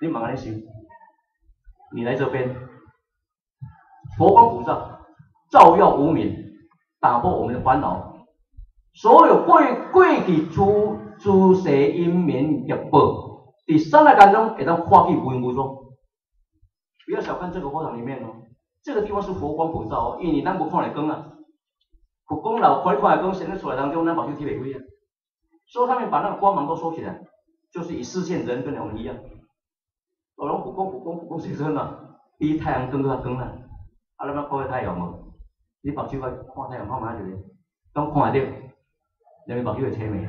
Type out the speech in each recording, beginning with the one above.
你慢慢修，你来这边，佛光普照，照耀无明，打破我们的烦恼。所有过去诸世因缘业报，第三个当中会当化去无影无踪。不要小看这个佛堂里面哦，这个地方是佛光普照哦，因为你咱无看来光啊，佛光老看来光，显得出来当中，咱目睭睇袂开啊。所以他们把那个光芒都收起来，就是以视线人跟我们一样。我讲普光是真啊，比太阳更加光啊！啊，咱要看太阳无？你目睭看太阳看哪一个？拢看得到，因为目睭会青眉。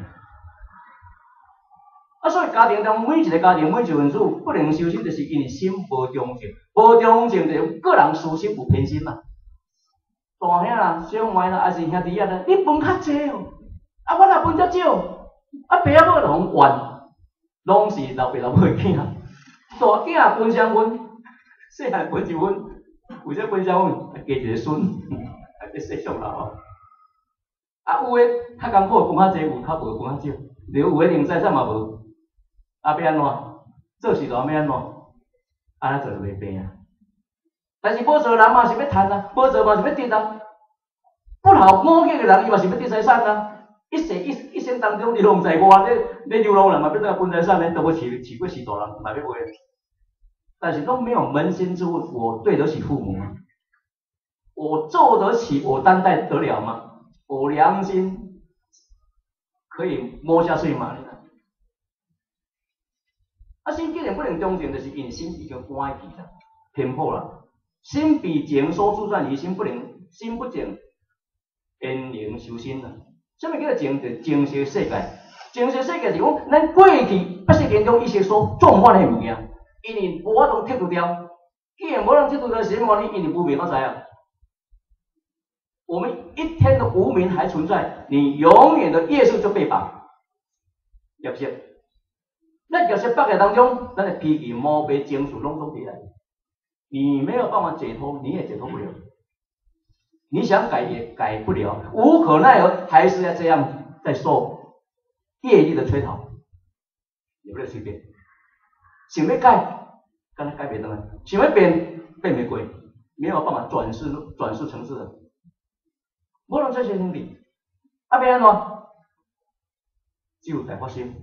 啊，所以家庭中每一个家庭每一份子不能修心，就是因为心无中正，无中正就个人私心有偏心嘛。大兄啦、小妹啦，还是兄弟仔啦，你分较济哦，啊，我若分较少，啊，爸仔母就互怨，拢是老爸老母的囝。大囝分双分，细汉分一分，为啥分双分？加一个孙，还要细上老哦。啊，有诶较艰苦分较济，有较无分较少，有诶零财产嘛无。啊，要安怎？做事就要安怎？安尼做就袂病啊。但是要做人嘛是要赚啊，要做嘛是要得啊。不好摸起个人，伊嘛是要得财产啊。一生当中，你拢知我，你流浪人嘛，要怎分财产呢？都要饲过饲大人，嘛要买。但是都没有扪心自问，我对得起父母吗？我做得起，我担待得了吗？我良心可以摸下去吗？啊，心既然不能中正，就是因心已经歪去了，偏颇了。心比情所主转移，心不正，因能修心了。什么叫做情？就是情色世界。情色世界是讲咱过去不世间中一些所纵犯的物件，因为无法度剔除掉。既然无人剔除掉，是什么原因？因为无明发财啊。我们一天的无明还存在，你永远的业数就被绑。业色。那业色绑在当中，咱的脾气、毛病、情绪拢起来，你没有办法解脱，你也解脱不了。你想改也改不了，无可奈何，还是要这样在受业力的摧陶，也不能随便。想要改，刚才改变了，想要变袂过，没有办法转世成世的，无能这些能力，啊，变安怎？只有大发心，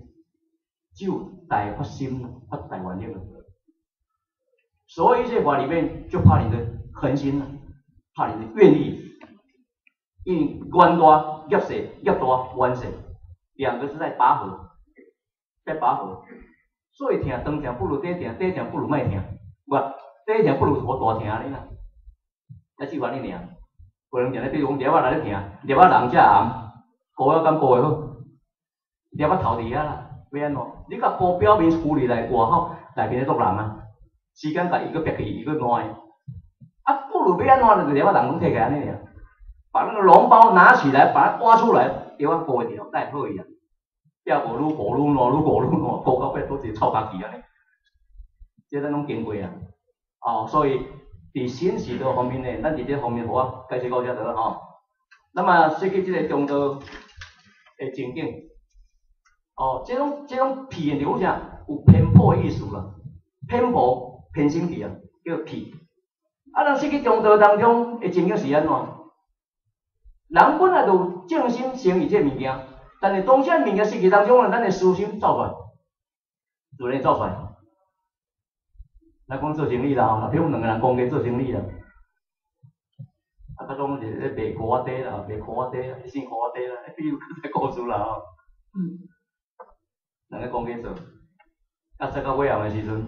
只有大发心，发大愿力了。所有一切法里面，就怕你的恒心了，怕你的愿力。因为愿大、业小、业大、愿小，两个是在拔河，所以疼长疼不如短疼，短疼不如卖疼，不，短疼不如大疼你啦，那只原因尔。不能讲咧，比如讲叶仔来咧疼，叶仔人才红，膏药敢膏会好，叶仔头伫遐啦，要安怎？你甲膏表面处理来外口内面咧作人啊，时间甲伊个别去，伊个烂，啊，不如要安怎？就叶仔人拢摕起安尼尔。把那个脓包拿起来，把它挖出来，对我过一条带好一样，不要愈过愈烂，过到尾都是臭家己安尼，这咱拢经过啊。哦，所以伫心事这方面呢，咱伫这方面我解释到遮得吼。那么说起这个中道的情景，哦，这种骗就有啥有偏颇意思啦，偏颇偏心理啊，叫骗。啊，咱说起中道当中的情景是安怎？人本来就正心成于这物件，但是当这物件失去当中，咱的私心走出来，自然走出来。咱讲做生意啦，比如两个人讲价做生意啦，啊，较讲是咧卖裤仔底啦，卖裤仔底啦，先裤仔底啦，比如在故事啦吼。两个讲价做，啊，做到尾后的时阵，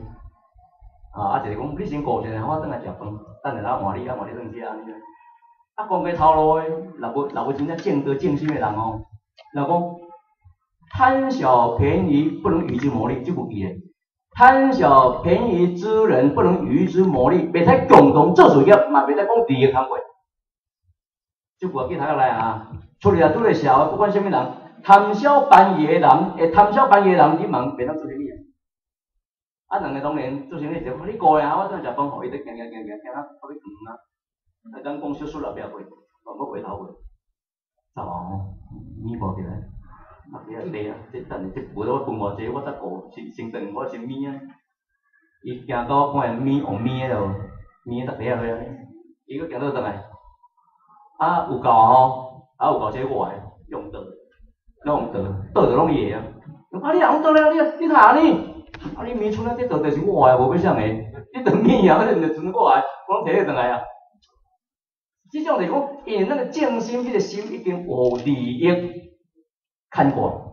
啊，一个讲你先顾一下，我转来食饭，等下来换你，换你转食安尼。啊，讲过头路诶，若无真正正德正心诶人哦，若讲贪小便宜不能与之谋利，就不记诶。贪小便宜之人不能与之谋利，袂使共同做事业，嘛袂使讲利益通过。就我记头下来啊，出嚟啊拄个社会，不管啥物人，贪小便宜诶人，贪小便宜诶人，你茫袂当做生意啊。啊，两个当然做生意就你过啊，我转食饭，互伊在行啊，到尾远啊。啊，咱讲小事也不要过，全部回头过。走哦，咪无起来，啊，你啊，这等下这回我分偌济，我再顾先等我先咪啊。伊行到看面往面迄落，面逐块啊落安尼，伊佫行倒转来，啊有够吼，啊有够这我诶，用倒，拢用倒着拢伊个啊。啊你人倒咧，你查呢？啊你面出来这倒就是我诶，无要啥个，你倒面啊，你就存我诶，我拢摕你转来啊。即种就是讲，因为咱个正心，迄个心已经有利益牵挂。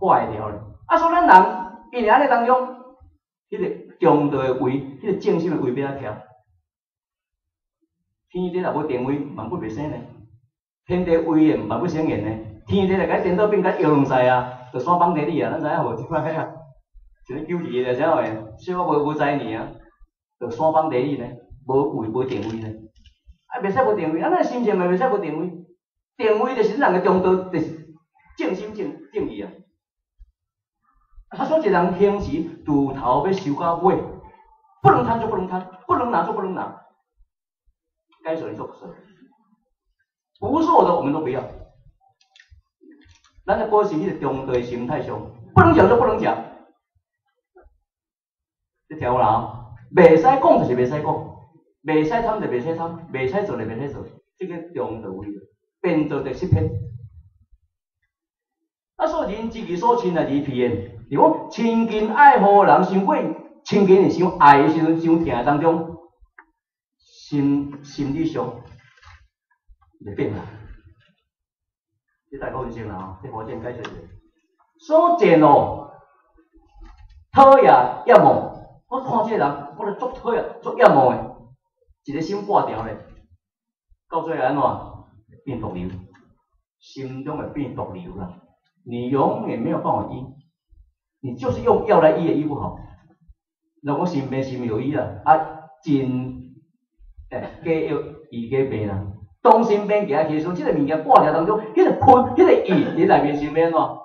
坏掉咧，啊！所以咱人因为安尼当中，迄个中道的位，迄个正心的位要哪调？天地若无定位，万物袂生呢。天地威严，万物生严呢。天地来甲颠倒变甲摇两世啊，就山崩地裂啊！咱知影无？即摆啊，像9字的啥个，小可无知呢啊，就山崩地裂呢，无位无定位呢。啊，袂使无定位，啊，咱心性嘛袂使无定位。定位就是咱个中道，就是正心正义啊。他说：“一人行时，từ头要修到尾，不能贪就不能贪，不能拿就不能拿，该舍的就不舍，不是我的我们都不要。咱的过是迄个中道心态上，不能讲就不能讲，这条有啦，袂使讲就是袂使讲，袂使贪就袂使贪，袂使做就袂使做，这个中道位，变做第10篇。啊，所以人知己所亲啊，离皮言。”是讲亲近爱护人，伤过亲近是伤爱的时阵，伤疼当中，心理上就变啦。这大概分析啦吼，这佛经解释者。所见哦，讨厌厌恶，我看这个人，我咧足讨厌、足厌恶的，一个心挂掉咧，到最后安怎变毒瘤？心中会变毒瘤啦，你永远没有办法医。你就是用药来医也医不好，如果心病有医啦，啊真假药医假病啦。当心病行起时，即个物件挂条当中，迄个喷，迄个液，你内面心病喏，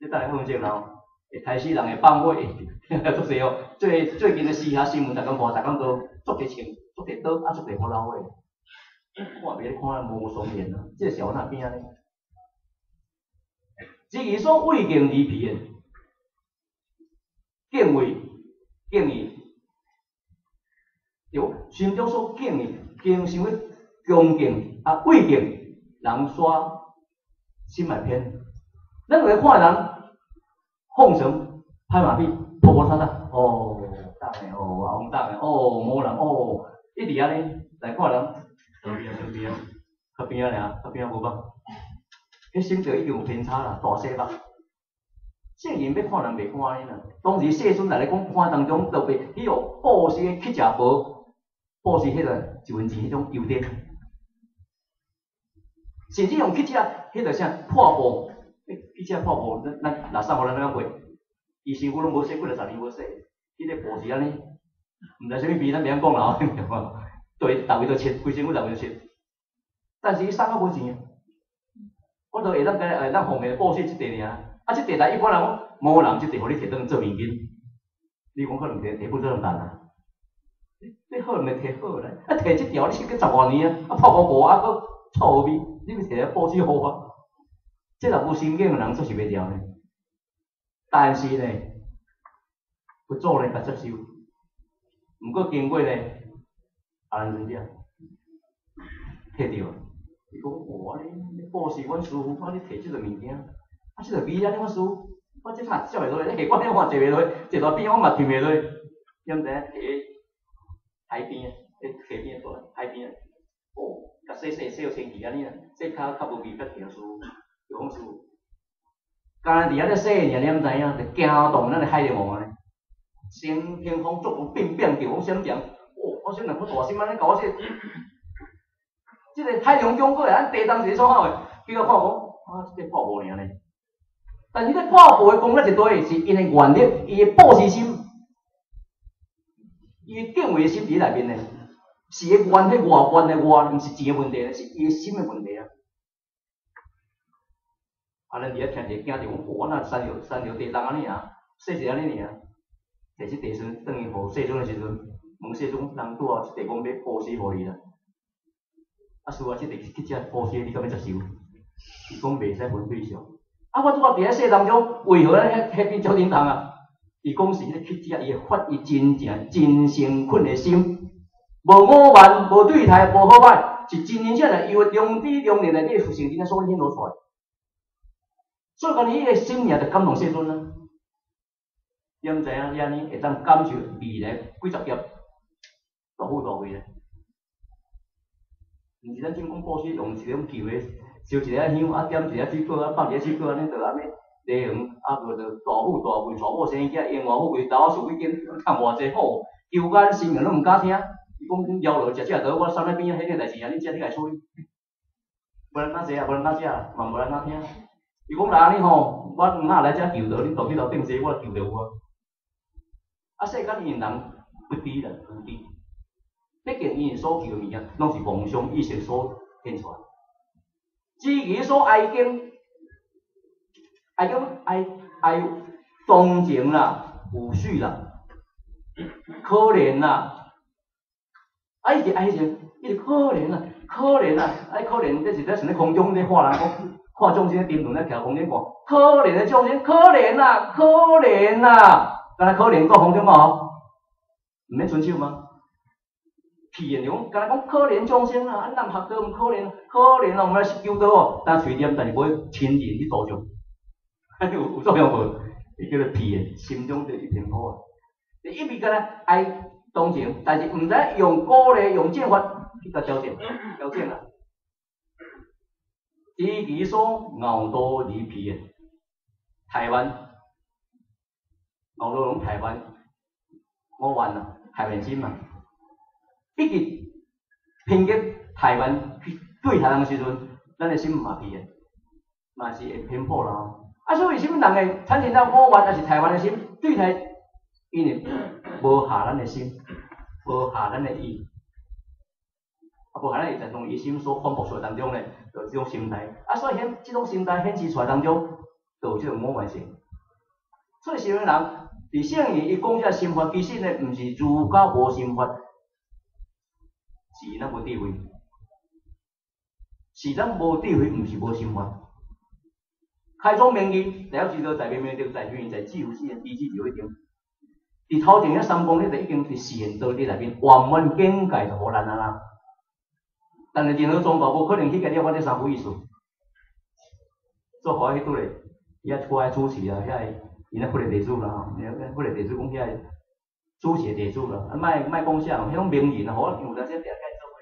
你再来分析啦，会害死人的放火，足济哦。最近的时下新闻，逐工看，逐工都足济枪，足济刀，啊足济好老的，看袂看无双面啊，即个是安怎变安尼？至于说畏敬离皮的。敬畏、敬意，对，心中所敬的，敬想要恭敬啊，畏敬人煞心内偏。咱有看人奉承、拍马屁、拖拖沓沓，哦，打的哦，阿翁打的哦，某人哦，一直安尼来看人，旁边靠边尔，靠边无吧？迄心就已经有偏差啦，大细吧。圣人要看人袂看安尼啦，当时世尊来咧讲看当中，特别迄个布施去食无，布施迄个1分钱迄种优点，甚至用去食迄个啥破布，去食破布，咱垃圾互咱怎样卖？伊身躯拢无洗，几10年无洗，迄个布是安尼，毋知啥物味，咱袂晓讲啦，对，逐位都切，规身躯逐位都切，但是伊送啊无钱，我都会咱奉的布施一块尔。啊，即地台一般人讲，无人即地互你摕转做面巾，你讲可能摕不做咁难啊？你好毋会摕好咧？啊，摕即条你是去10多年啊，啊泡糊糊啊，佫臭味，你要摕来布施互我？即若无心境的人做是袂掉呢。但是呢，佛祖呢甲接受，毋过经过呢，阿难尊者摕到，伊讲哇，你布施阮师父，啊你摕即个物件。啊，即个味啊，你我师父，我即下笑袂落，你下我你看坐袂落，坐大边我嘛听袂落，你毋知影摕海边啊，溪边过来，海边啊，哦，甲洗到清气安尼啊，洗较无味，较甜舒服，就讲舒服。干伫遐咧洗尔，你毋知影，就惊动咱的海龙王安尼，先天风作风变变叫我想讲，哦，我想两个大心安尼甲我说，即个海龙中过来，咱地当时创好诶，比较看讲，啊，即个破无尔呢。但是咧破布的功力是对，是因的原力，伊的布施心，伊的敬畏心伫内面呢，是个原迄外的外，毋是钱的问题，是伊的心的问题啊。啊，咱伫遐听者惊着讲，我那三条地动安尼啊，细细安尼尔，摕即地孙转去互世尊的时阵，问世尊人拄啊，即地讲要布施互伊啦。啊，师父即地去遮布施，你敢要接受？伊讲袂使分对象。啊，我拄啊伫遐说当中，为何咱遐边少点动啊？伊讲是迄个乞丐，伊会发伊真正真诚恳的心，无傲慢，无对待，无好歹，是真真正正伊会良知良念内底复性真正所显露出来。所以讲伊个心命就感动世尊啊！你毋知影，你安尼会当感受未来几十劫大富大贵咧。毋是咱正讲布施用一种旧的烧一个香，啊点一个水果，啊放一个水果，安尼就安尼礼行，啊无就大富大贵，娶某生囝，延外富贵，投数几间，趁偌济好，求咱心命拢毋敢听。伊讲枵落食食倒，我送咧边仔迄个代志啊，你食你家处理。无人哪食啊，无人哪食啊，嘛无人哪听。伊讲来安尼吼，我哪来遮求到恁大去头顶坐，我求到我。啊，世间因人不知啦，不知。毕竟因所求的物件，拢是妄想意识所显出来。至于所爱敬，爱同情啦、有序啦、可怜啦，啊，伊是爱情，伊是可怜啦，可怜啦，爱可怜，这是在像咧空中咧画人讲，看众生沉沦咧徛空中看，可怜的众生，可怜啦，可怜啦，敢若可怜做空中无？毋免伸手吗？骗人，敢若讲可怜众生啊，咱学道毋可怜，可怜啊，我们来求道哦，但随念，但是无亲人去度众，有作用无？伊叫做骗，心中就一片苦啊。你一味敢若爱同情，但是毋知用鼓励、用正法去甲调整啦。至于所熬多而皮的台湾，熬多拢台湾，我冤啊，台湾心嘛。毕竟偏激台湾去对台湾的时阵，咱的心嘛皮的，嘛是会偏颇啦。啊，所以为什么人会产生到我冤，还是台湾的心对台，因为无下咱的心，无下咱的意。啊，无可能会在从伊心所反驳出来当中咧，就这种心态，啊，所以这种心态显示出来当中，就有这种我慢性。所以成年人伫圣言伊讲这心法，其实咧毋是儒家无心法，是咱无智慧，是咱无智慧，毋是无心法。开宗明义，了知道在明明着在明在自由自然，知识就一定。伫头前迄三公里就已经伫实现道理内面，圆满境界就无难啊啦。但是任何宗教无可能去解了我这三不意思。做好迄拄咧，伊遐出来主持啊，遐因遐不咧地主啦吼，遐不咧地主讲遐主持地主啦，啊卖讲啥，迄种名人啊，好，有当时定解做伙，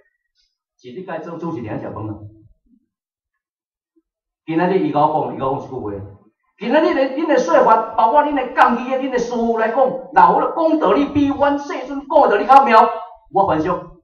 是你解做主持人食饭啦。今仔日伊甲我讲一句话，今仔日恁的说法，包括恁的讲义、恁的师傅来讲，若好了讲道理比阮世尊讲的道理较妙，我反正。